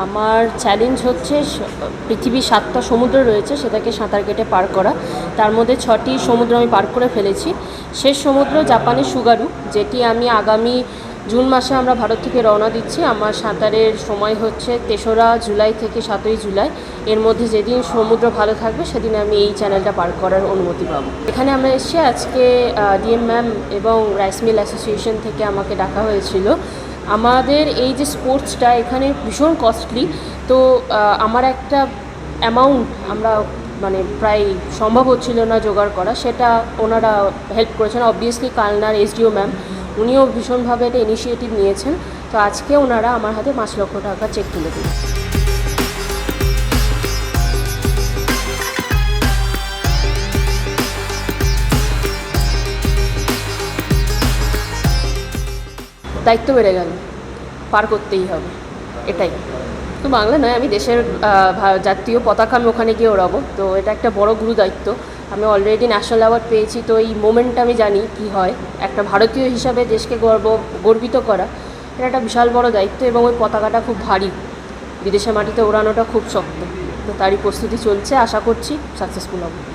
আমার চ্যালেঞ্জ হচ্ছে পৃথিবীর 7টা সমুদ্র রয়েছে সেটাকে সাঁতার কেটে পার করা। তার মধ্যে 6টি সমুদ্র আমি পার করে ফেলেছি। শেষ সমুদ্র জাপানের সুগারু, যেটি আমি আগামী জুন মাসে আমরা ভারত থেকে রওনা দিচ্ছি। আমার সাঁতারের সময় হচ্ছে 3রা জুলাই থেকে 7ই জুলাই। এর মধ্যে যেদিন সমুদ্র ভালো থাকবে সেদিন আমি এই চ্যানেলটা পার করার অনুমতি পাবো। এখানে আমরা এসেছি আজকে ডিএম ম্যাম এবং রাইস মিল অ্যাসোসিয়েশন থেকে আমাকে ডাকা হয়েছিল। আমাদের এই যে স্পোর্টসটা এখানে ভীষণ কস্টলি, তো আমার একটা অ্যামাউন্ট আমরা প্রায় সম্ভব হচ্ছিল না জোগাড় করা, সেটা ওনারা হেল্প করেছেন। অবভিয়াসলি কালনার এসডিও ম্যাম, উনিও ভীষণভাবে এটা ইনিশিয়েটিভ নিয়েছেন। তো আজকে ওনারা আমার হাতে 5 লক্ষ টাকা চেক তুলে দিন। দায়িত্ব বেড়ে গেল, পার করতেই হবে, এটাই। তো বাংলা নয়, আমি দেশের জাতীয় পতাকা আমি ওখানে গিয়ে ওড়াবো। তো এটা একটা বড় গুরু দায়িত্ব। আমি অলরেডি ন্যাশনাল অ্যাওয়ার্ড পেয়েছি, তো এই মোমেন্টটা আমি জানি কি হয়। একটা ভারতীয় হিসাবে দেশকে গর্বিত করা, এটা একটা বিশাল বড় দায়িত্ব। এবং ওই পতাকাটা খুব ভারী, বিদেশের মাটিতে ওড়ানোটা খুব শক্ত। তো তারই প্রস্তুতি চলছে, আশা করছি সাকসেসফুল হব।